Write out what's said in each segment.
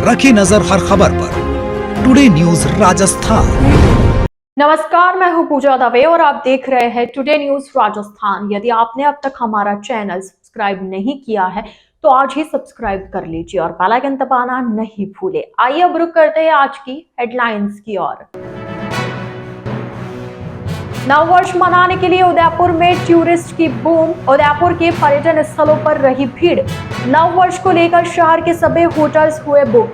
रखी नजर हर खबर पर। Today news Rajasthan. नमस्कार, मैं हूं पूजा दवे और आप देख रहे हैं टुडे न्यूज राजस्थान। यदि आपने अब तक हमारा चैनल सब्सक्राइब नहीं किया है तो आज ही सब्सक्राइब कर लीजिए और बेल आइकन दबाना नहीं भूले। आइए अब रुक करते हैं आज की हेडलाइंस की ओर। नववर्ष मनाने के लिए उदयपुर में टूरिस्ट की बूम। उदयपुर के पर्यटन स्थलों पर रही भीड़। नववर्ष को लेकर शहर के सभी होटल्स हुए बुक।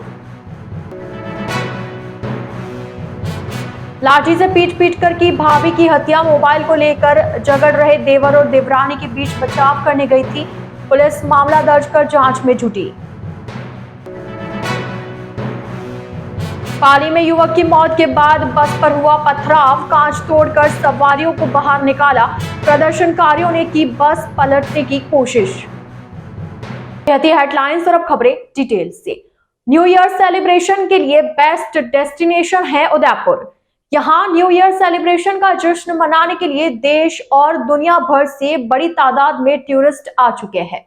लाठी से पीट कर की भाभी की हत्या। मोबाइल को लेकर झगड़ रहे देवर और देवरानी के बीच बचाव करने गई थी पुलिस। मामला दर्ज कर जांच में जुटी। पाली में युवक की मौत के बाद बस पर हुआ पथराव। कांच तोड़कर सवारियों को बाहर निकाला। प्रदर्शनकारियों ने की बस पलटने की कोशिश। कहती हेडलाइंस और अब खबरें डिटेल से। न्यू ईयर सेलिब्रेशन के लिए बेस्ट डेस्टिनेशन है उदयपुर। यहाँ न्यू ईयर सेलिब्रेशन का जश्न मनाने के लिए देश और दुनिया भर से बड़ी तादाद में टूरिस्ट आ चुके हैं।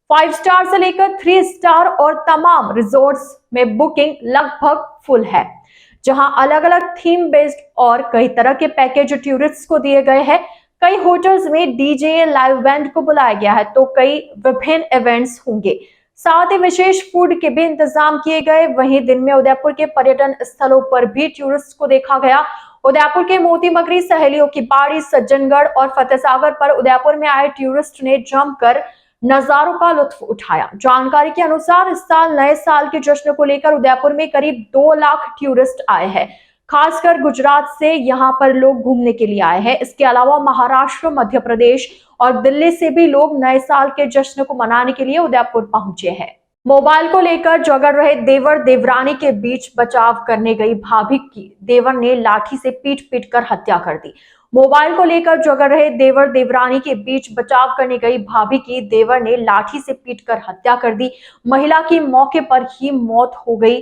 5 स्टार से लेकर 3 स्टार और तमाम रिजॉर्ट्स में बुकिंग लगभग फुल है, जहां अलग अलग थीम बेस्ड और कई तरह के पैकेज टूरिस्ट को दिए गए हैं। कई होटल्स में डीजे लाइव बैंड को बुलाया गया है तो कई विभिन्न इवेंट्स होंगे। साथ ही विशेष फूड के भी इंतजाम किए गए। वहीं दिन में उदयपुर के पर्यटन स्थलों पर भी टूरिस्ट को देखा गया। उदयपुर के मोती मगरी, सहेलियों की बाड़ी, सज्जनगढ़ और फतेहसागर पर उदयपुर में आए टूरिस्ट ने जमकर नजारों का लुत्फ उठाया। जानकारी के अनुसार इस साल नए साल के जश्न को लेकर उदयपुर में करीब 2 लाख टूरिस्ट आए हैं। खासकर गुजरात से यहाँ पर लोग घूमने के लिए आए हैं। इसके अलावा महाराष्ट्र, मध्य प्रदेश और दिल्ली से भी लोग नए साल के जश्न को मनाने के लिए उदयपुर पहुंचे हैं। मोबाइल को लेकर झगड़ रहे देवर देवरानी के बीच बचाव करने गई भाभी की देवर ने लाठी से पीट कर हत्या कर दी। मोबाइल को लेकर झगड़ रहे देवर देवरानी के बीच बचाव करने गई भाभी की देवर ने लाठी से पीटकर हत्या कर दी। महिला की मौके पर ही मौत हो गई।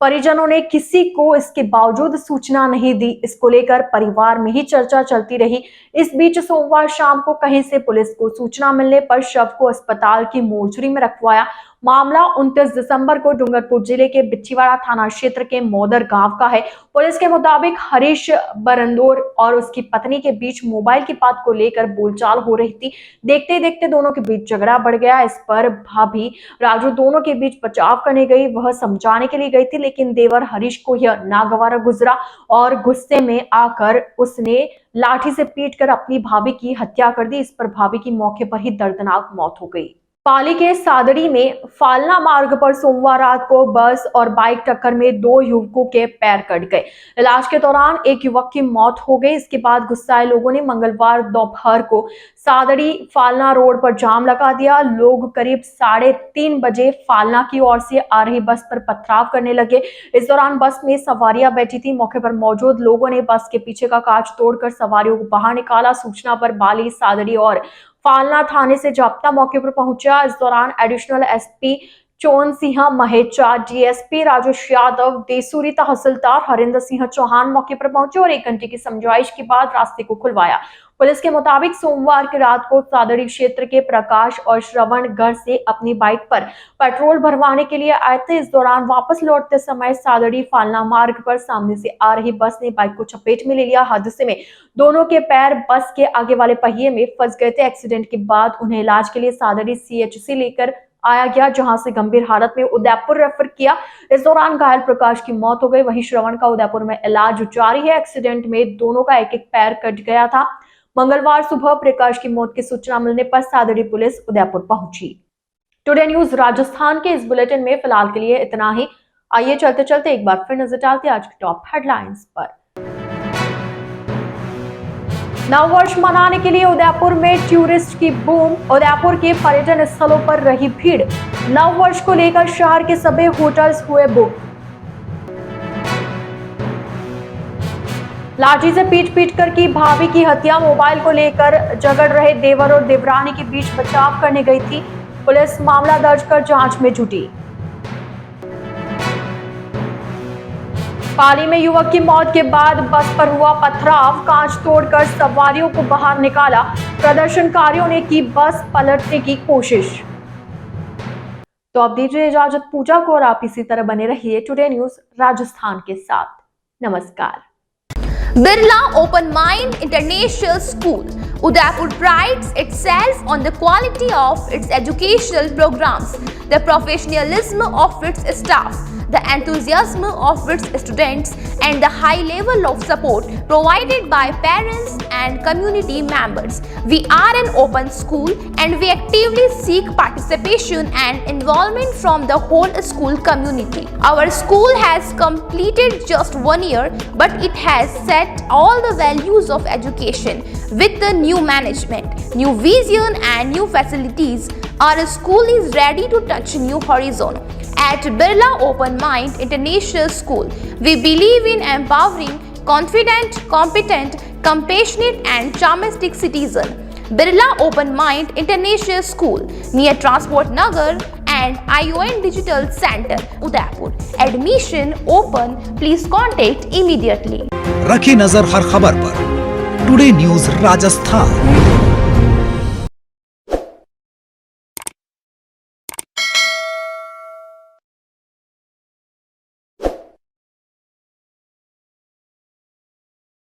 परिजनों ने किसी को इसके बावजूद सूचना नहीं दी। इसको लेकर परिवार में ही चर्चा चलती रही। इस बीच सोमवार शाम को कहीं से पुलिस को सूचना मिलने पर शव को अस्पताल की मोर्चरी में रखवाया। मामला 29 दिसंबर को डूंगरपुर जिले के बिच्छीवाड़ा थाना क्षेत्र के मोदर गांव का है। पुलिस के मुताबिक हरीश बरंदोर और उसकी पत्नी के बीच मोबाइल की बात को लेकर बोलचाल हो रही थी। देखते ही देखते दोनों के बीच झगड़ा बढ़ गया। इस पर भाभी राजू दोनों के बीच बचाव करने गई। वह समझाने के लिए गई थी, लेकिन देवर हरीश को यह नागवारा गुजरा और गुस्से में आकर उसने लाठी से पीटकर अपनी भाभी की हत्या कर दी। इस पर भाभी की मौके पर ही दर्दनाक मौत हो गई। पाली के सादड़ी में फालना मार्ग पर सोमवार रात को बस और बाइक टक्कर में 2 युवकों के पैर कट गए। इलाज के दौरान एक युवक की मौत हो गई। इसके बाद गुस्साए लोगों ने मंगलवार दोपहर को सादड़ी फालना रोड पर जाम लगा दिया। लोग करीब 3:30 बजे फालना की ओर से आ रही बस पर पथराव करने लगे। इस दौरान बस में सवारियां बैठी थी। मौके पर मौजूद लोगों ने बस के पीछे का कांच तोड़कर सवारियों को बाहर निकाला। सूचना पर बाली, सादड़ी और फालना थाने से जाब्ता मौके पर पहुंचा। इस दौरान additional SP Chon Singh Mahecha, DSP Rajesh Yadav, Desuri tehsildar Harinder Singh Chauhan मौके पर पहुंचे और 1 घंटे की समझाइश के बाद रास्ते को खुलवाया। पुलिस के मुताबिक सोमवार की रात को सादड़ी क्षेत्र के प्रकाश और श्रवणगढ़ से अपनी बाइक पर पेट्रोल भरवाने के लिए आए थे। इस दौरान वापस लौटते समय सादड़ी फालना मार्ग पर सामने से आ रही बस ने बाइक को चपेट में ले लिया। हादसे में दोनों के पैर बस के आगे वाले पहिए में फंस गए थे। एक्सीडेंट के बाद उन्हें इलाज के लिए सादड़ी सीएचसी लेकर आया गया, जहां से गंभीर हालत में उदयपुर रेफर किया। इस दौरान घायल प्रकाश की मौत हो गई। वहीं श्रवण का उदयपुर में इलाज जारी है। एक्सीडेंट में दोनों का एक पैर कट गया था। मंगलवार सुबह प्रकाश की मौत की सूचना मिलने पर सादड़ी पुलिस उदयपुर पहुंची। टुडे न्यूज राजस्थान के इस बुलेटिन में फिलहाल के लिए इतना ही। आइए चलते चलते एक बार फिर नजर डालते आज की टॉप हेडलाइंस पर। नववर्ष मनाने के लिए उदयपुर में टूरिस्ट की बूम। उदयपुर के पर्यटन स्थलों पर रही भीड़। नववर्ष को लेकर शहर के सभी होटल्स हुए बुक। लाठी से पीट कर की भाभी की हत्या। मोबाइल को लेकर झगड़ रहे देवर और देवरानी के बीच बचाव करने गई थी पुलिस। मामला दर्ज कर जांच में जुटी। पाली में युवक की मौत के बाद बस पर हुआ पथराव। कांच तोड़कर सवारियों को बाहर निकाला। प्रदर्शनकारियों ने की बस पलटने की कोशिश। तो अब दीजिए इजाजत पूजा को और आप इसी तरह बने रहिए टुडे न्यूज राजस्थान के साथ। नमस्कार। Birla Open Mind International School, Udaipur prides itself on the quality of its educational programs, the professionalism of its staff, the enthusiasm of its students, and the high level of support provided by parents and community members. We are an open school and we actively seek participation and involvement from the whole school community. Our school has completed just 1 year, but it has set all the values of education with the new management, new vision, and new facilities. Our school is ready to touch new horizon. At Birla Open Mind International School, we believe in empowering confident, competent, compassionate, and charmistic citizens. Birla Open Mind International School near Transport Nagar and ION Digital Center, Udaipur. Admission open. Please contact immediately. रखी नजर हर खबर पर। Today news Rajasthan.